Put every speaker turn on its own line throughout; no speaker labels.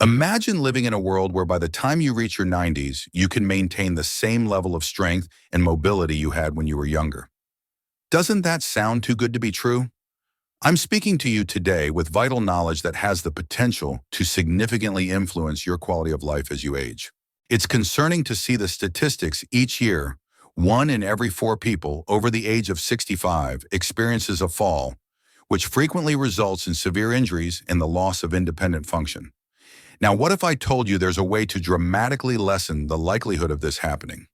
Imagine living in a world where by the time you reach your 90s, you can maintain the same level of strength and mobility you had when you were younger. Doesn't that sound too good to be true? I'm speaking to you today with vital knowledge that has the potential to significantly influence your quality of life as you age. It's concerning to see the statistics each year. 1 in every 4 people over the age of 65 experiences a fall, which frequently results in severe injuries and the loss of independent function. Now, what if I told you there's a way to dramatically lessen the likelihood of this happening?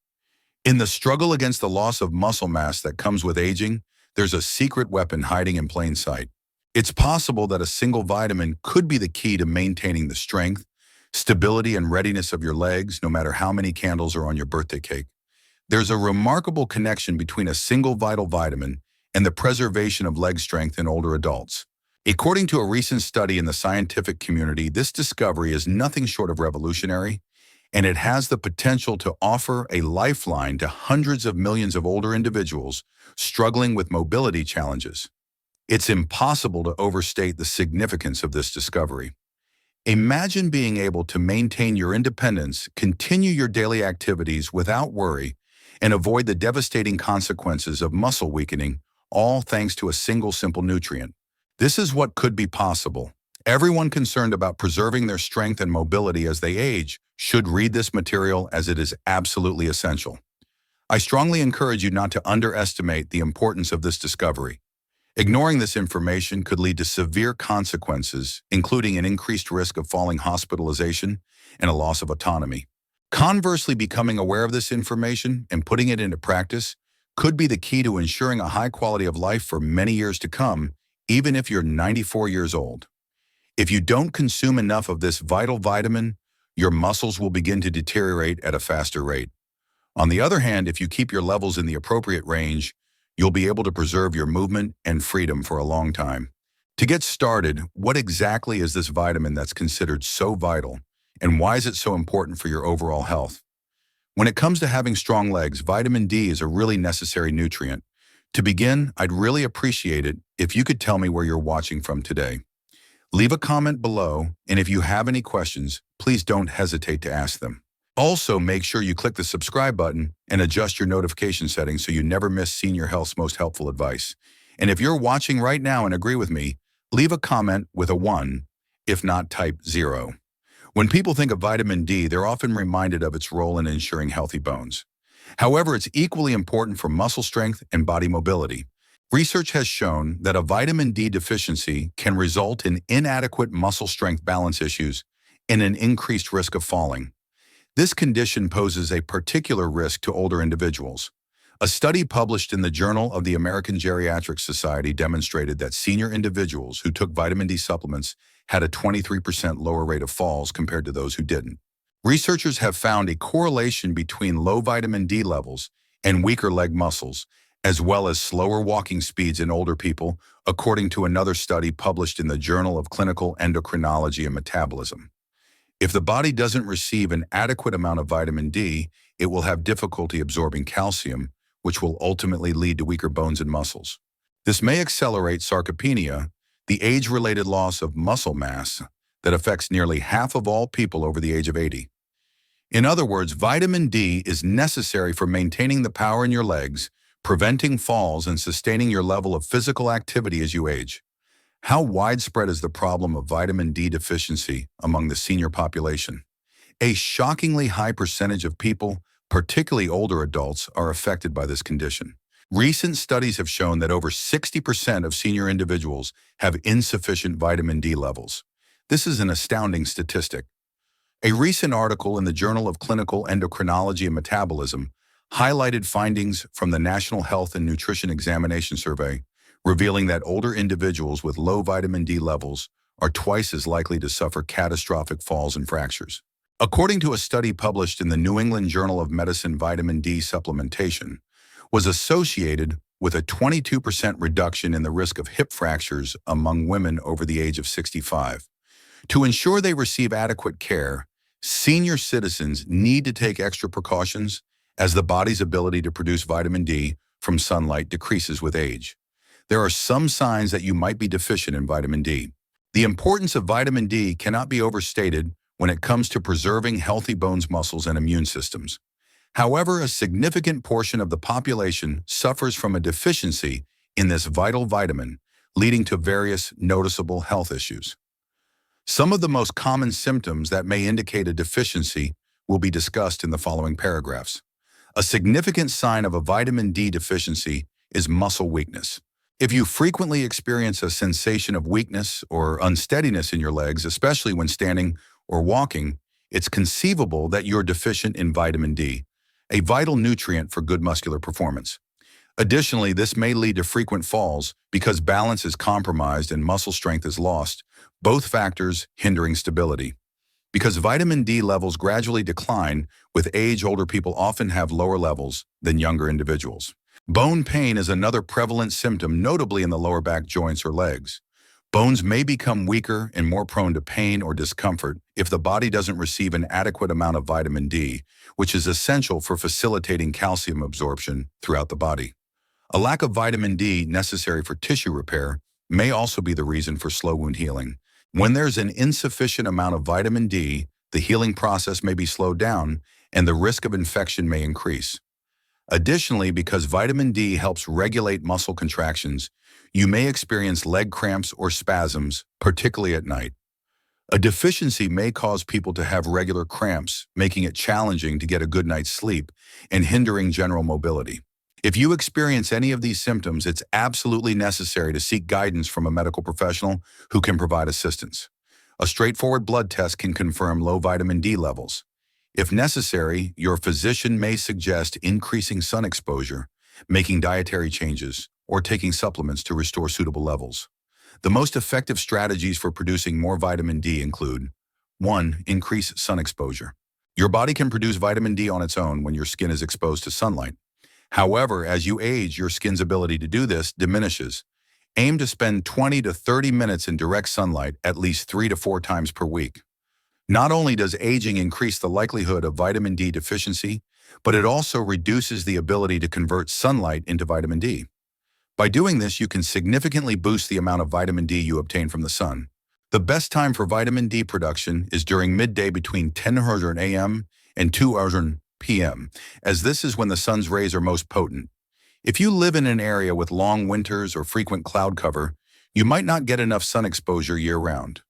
In the struggle against the loss of muscle mass that comes with aging, there's a secret weapon hiding in plain sight. It's possible that a single vitamin could be the key to maintaining the strength, stability, and readiness of your legs, no matter how many candles are on your birthday cake. There's a remarkable connection between a single vital vitamin and the preservation of leg strength in older adults. According to a recent study in the scientific community, this discovery is nothing short of revolutionary, and it has the potential to offer a lifeline to hundreds of millions of older individuals struggling with mobility challenges. It's impossible to overstate the significance of this discovery. Imagine being able to maintain your independence, continue your daily activities without worry, and avoid the devastating consequences of muscle weakening, all thanks to a single simple nutrient. This is what could be possible. Everyone concerned about preserving their strength and mobility as they age should read this material, as it is absolutely essential. I strongly encourage you not to underestimate the importance of this discovery. Ignoring this information could lead to severe consequences, including an increased risk of falling hospitalization and a loss of autonomy. Conversely, becoming aware of this information and putting it into practice could be the key to ensuring a high quality of life for many years to come, even if you're 94 years old. If you don't consume enough of this vital vitamin, your muscles will begin to deteriorate at a faster rate. On the other hand, if you keep your levels in the appropriate range, you'll be able to preserve your movement and freedom for a long time. To get started, what exactly is this vitamin that's considered so vital, and why is it so important for your overall health? When it comes to having strong legs, vitamin D is a really necessary nutrient. To begin, I'd really appreciate it if you could tell me where you're watching from today. Leave a comment below, and if you have any questions, please don't hesitate to ask them. Also, make sure you click the subscribe button and adjust your notification settings so you never miss Senior Health's most helpful advice. And if you're watching right now and agree with me, leave a comment with a 1, if not type 0. When people think of vitamin D, they're often reminded of its role in ensuring healthy bones. However, it's equally important for muscle strength and body mobility. Research has shown that a vitamin D deficiency can result in inadequate muscle strength balance issues and an increased risk of falling. This condition poses a particular risk to older individuals. A study published in the Journal of the American Geriatric Society demonstrated that senior individuals who took vitamin D supplements had a 23% lower rate of falls compared to those who didn't. Researchers have found a correlation between low vitamin D levels and weaker leg muscles, as well as slower walking speeds in older people, according to another study published in the Journal of Clinical Endocrinology and Metabolism. If the body doesn't receive an adequate amount of vitamin D, it will have difficulty absorbing calcium, which will ultimately lead to weaker bones and muscles. This may accelerate sarcopenia, the age-related loss of muscle mass that affects nearly half of all people over the age of 80. In other words, vitamin D is necessary for maintaining the power in your legs, preventing falls, and sustaining your level of physical activity as you age. How widespread is the problem of vitamin D deficiency among the senior population? A shockingly high percentage of people, particularly older adults, are affected by this condition. Recent studies have shown that over 60% of senior individuals have insufficient vitamin D levels. This is an astounding statistic. A recent article in the Journal of Clinical Endocrinology and Metabolism highlighted findings from the National Health and Nutrition Examination Survey, revealing that older individuals with low vitamin D levels are twice as likely to suffer catastrophic falls and fractures. According to a study published in the New England Journal of Medicine, vitamin D supplementation was associated with a 22% reduction in the risk of hip fractures among women over the age of 65. To ensure they receive adequate care, senior citizens need to take extra precautions, as the body's ability to produce vitamin D from sunlight decreases with age. There are some signs that you might be deficient in vitamin D. The importance of vitamin D cannot be overstated when it comes to preserving healthy bones, muscles, and immune systems. However, a significant portion of the population suffers from a deficiency in this vital vitamin, leading to various noticeable health issues. Some of the most common symptoms that may indicate a deficiency will be discussed in the following paragraphs. A significant sign of a vitamin D deficiency is muscle weakness. If you frequently experience a sensation of weakness or unsteadiness in your legs, especially when standing or walking, it's conceivable that you're deficient in vitamin D, a vital nutrient for good muscular performance. Additionally, this may lead to frequent falls because balance is compromised and muscle strength is lost, both factors hindering stability. Because vitamin D levels gradually decline with age, older people often have lower levels than younger individuals. Bone pain is another prevalent symptom, notably in the lower back joints or legs. Bones may become weaker and more prone to pain or discomfort if the body doesn't receive an adequate amount of vitamin D, which is essential for facilitating calcium absorption throughout the body. A lack of vitamin D necessary for tissue repair may also be the reason for slow wound healing. When there's an insufficient amount of vitamin D, the healing process may be slowed down and the risk of infection may increase. Additionally, because vitamin D helps regulate muscle contractions, you may experience leg cramps or spasms, particularly at night. A deficiency may cause people to have regular cramps, making it challenging to get a good night's sleep and hindering general mobility. If you experience any of these symptoms, it's absolutely necessary to seek guidance from a medical professional who can provide assistance. A straightforward blood test can confirm low vitamin D levels. If necessary, your physician may suggest increasing sun exposure, making dietary changes, or taking supplements to restore suitable levels. The most effective strategies for producing more vitamin D include 1. Increase sun exposure. Your body can produce vitamin D on its own when your skin is exposed to sunlight. However, as you age, your skin's ability to do this diminishes. Aim to spend 20 to 30 minutes in direct sunlight at least 3 to 4 times per week. Not only does aging increase the likelihood of vitamin D deficiency, but it also reduces the ability to convert sunlight into vitamin D. By doing this, you can significantly boost the amount of vitamin D you obtain from the sun. The best time for vitamin D production is during midday between 10:00 a.m. and 2:00 p.m., as this is when the sun's rays are most potent. If you live in an area with long winters or frequent cloud cover, you might not get enough sun exposure year-round.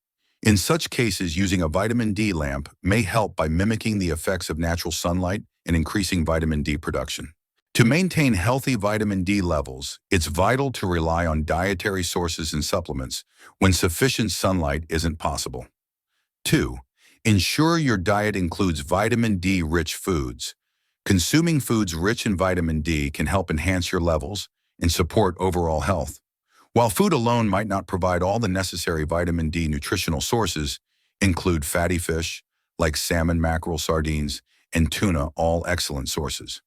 In such cases, using a vitamin D lamp may help by mimicking the effects of natural sunlight and increasing vitamin D production. To maintain healthy vitamin D levels, it's vital to rely on dietary sources and supplements when sufficient sunlight isn't possible. 2. Ensure your diet includes vitamin D-rich foods. Consuming foods rich in vitamin D can help enhance your levels and support overall health. While food alone might not provide all the necessary vitamin D nutritional sources, include fatty fish like salmon, mackerel, sardines, and tuna, all excellent sources.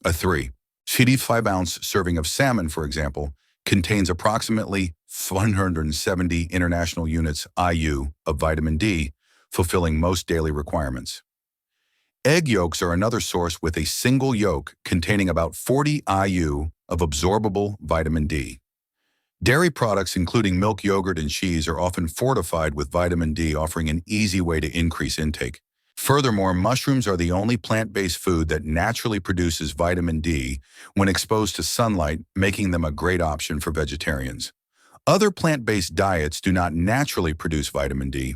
3. 5-ounce serving of salmon, for example, contains approximately 170 international units IU of vitamin D, fulfilling most daily requirements. Egg yolks are another source with a single yolk containing about 40 IU of absorbable vitamin D. Dairy products, including milk, yogurt, and cheese, are often fortified with vitamin D, offering an easy way to increase intake. Furthermore, mushrooms are the only plant-based food that naturally produces vitamin D when exposed to sunlight, making them a great option for vegetarians. Other plant-based diets do not naturally produce vitamin D.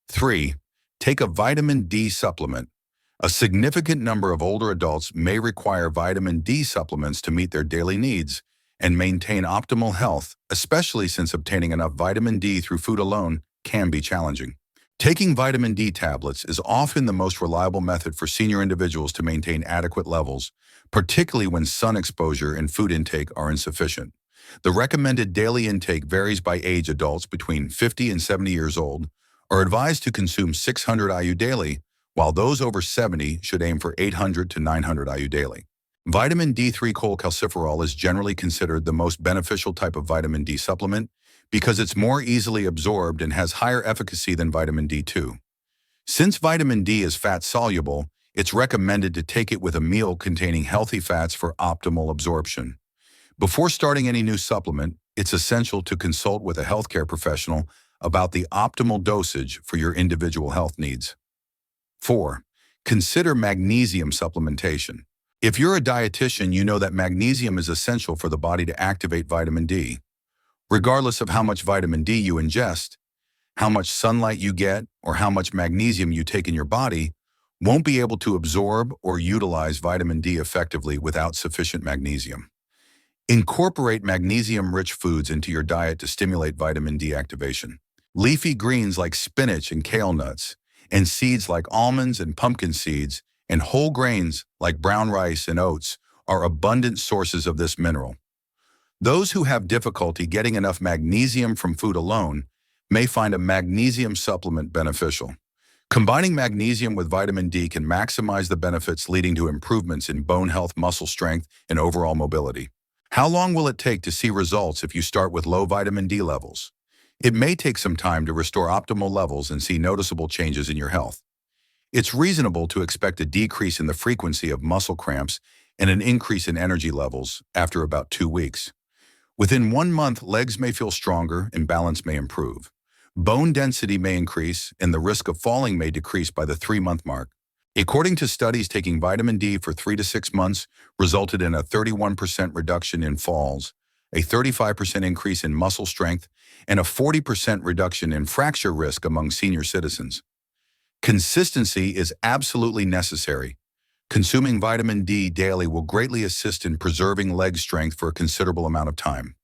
3. Take a vitamin D supplement. A significant number of older adults may require vitamin D supplements to meet their daily needs and maintain optimal health, especially since obtaining enough vitamin D through food alone can be challenging. Taking vitamin D tablets is often the most reliable method for senior individuals to maintain adequate levels, particularly when sun exposure and food intake are insufficient. The recommended daily intake varies by age. Adults between 50 and 70 years old are advised to consume 600 IU daily, while those over 70 should aim for 800 to 900 IU daily. Vitamin D3 cholecalciferol is generally considered the most beneficial type of vitamin D supplement because it's more easily absorbed and has higher efficacy than vitamin D2. Since vitamin D is fat-soluble, it's recommended to take it with a meal containing healthy fats for optimal absorption. Before starting any new supplement, it's essential to consult with a healthcare professional about the optimal dosage for your individual health needs. 4. Consider magnesium supplementation. If you're a dietitian, you know that magnesium is essential for the body to activate vitamin D. Regardless of how much vitamin D you ingest, how much sunlight you get, or how much magnesium you take in your body won't be able to absorb or utilize vitamin D effectively without sufficient magnesium. Incorporate magnesium-rich foods into your diet to stimulate vitamin D activation. Leafy greens like spinach and kale nuts, and seeds like almonds and pumpkin seeds, and whole grains like brown rice and oats are abundant sources of this mineral. Those who have difficulty getting enough magnesium from food alone may find a magnesium supplement beneficial. Combining magnesium with vitamin D can maximize the benefits, leading to improvements in bone health, muscle strength, and overall mobility. How long will it take to see results if you start with low vitamin D levels? It may take some time to restore optimal levels and see noticeable changes in your health. It's reasonable to expect a decrease in the frequency of muscle cramps and an increase in energy levels after about 2 weeks. Within 1 month, legs may feel stronger and balance may improve. Bone density may increase and the risk of falling may decrease by the 3-month mark. According to studies, taking vitamin D for 3 to 6 months resulted in a 31% reduction in falls, a 35% increase in muscle strength, and a 40% reduction in fracture risk among senior citizens. Consistency is absolutely necessary. Consuming vitamin D daily will greatly assist in preserving leg strength for a considerable amount of time.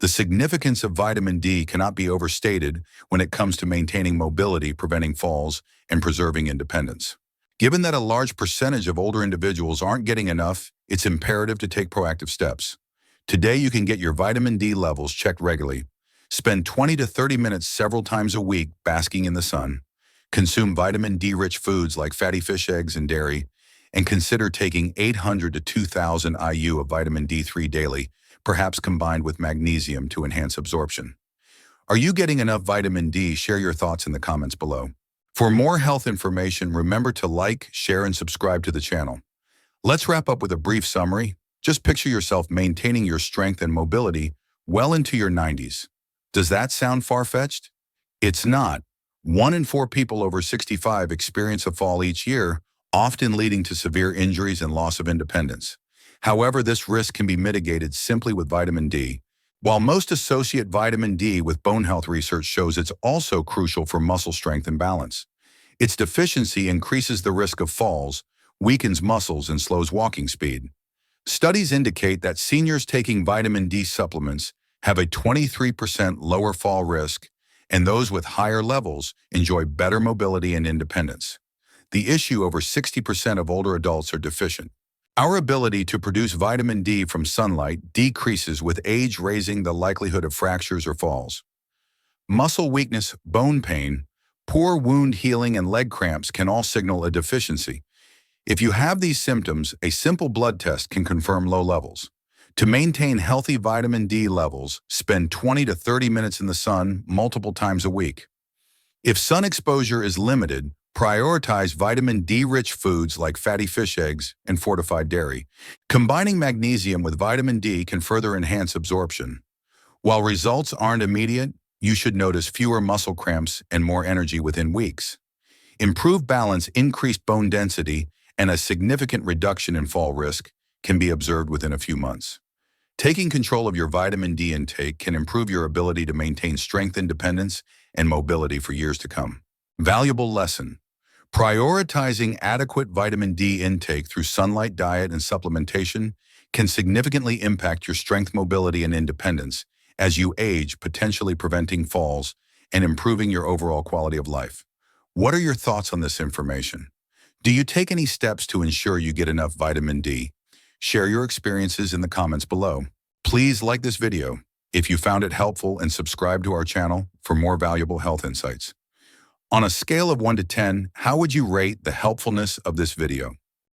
The significance of vitamin D cannot be overstated when it comes to maintaining mobility, preventing falls, and preserving independence. Given that a large percentage of older individuals aren't getting enough, it's imperative to take proactive steps. Today, you can get your vitamin D levels checked regularly. Spend 20 to 30 minutes several times a week basking in the sun. Consume vitamin D-rich foods like fatty fish, eggs, and dairy, and consider taking 800 to 2,000 IU of vitamin D3 daily, perhaps combined with magnesium to enhance absorption. Are you getting enough vitamin D? Share your thoughts in the comments below. For more health information, remember to like, share, and subscribe to the channel. Let's wrap up with a brief summary. Just picture yourself maintaining your strength and mobility well into your 90s. Does that sound far-fetched? It's not. 1 in 4 people over 65 experience a fall each year, often leading to severe injuries and loss of independence. However, this risk can be mitigated simply with vitamin D. While most associate vitamin D with bone health, research shows it's also crucial for muscle strength and balance. Its deficiency increases the risk of falls, weakens muscles, and slows walking speed. Studies indicate that seniors taking vitamin D supplements have a 23% lower fall risk, and those with higher levels enjoy better mobility and independence. The issue: over 60% of older adults are deficient. Our ability to produce vitamin D from sunlight decreases with age, raising the likelihood of fractures or falls. Muscle weakness, bone pain, poor wound healing, and leg cramps can all signal a deficiency. If you have these symptoms, a simple blood test can confirm low levels. To maintain healthy vitamin D levels, spend 20 to 30 minutes in the sun multiple times a week. If sun exposure is limited, prioritize vitamin D-rich foods like fatty fish, eggs, and fortified dairy. Combining magnesium with vitamin D can further enhance absorption. While results aren't immediate, you should notice fewer muscle cramps and more energy within weeks. Improved balance, increased bone density, and a significant reduction in fall risk can be observed within a few months. Taking control of your vitamin D intake can improve your ability to maintain strength, independence, and mobility for years to come. Valuable lesson: prioritizing adequate vitamin D intake through sunlight, diet, and supplementation can significantly impact your strength, mobility, and independence as you age, potentially preventing falls and improving your overall quality of life. What are your thoughts on this information? Do you take any steps to ensure you get enough vitamin D? Share your experiences in the comments below. Please like this video if you found it helpful and subscribe to our channel for more valuable health insights. On a scale of 1 to 10, how would you rate the helpfulness of this video?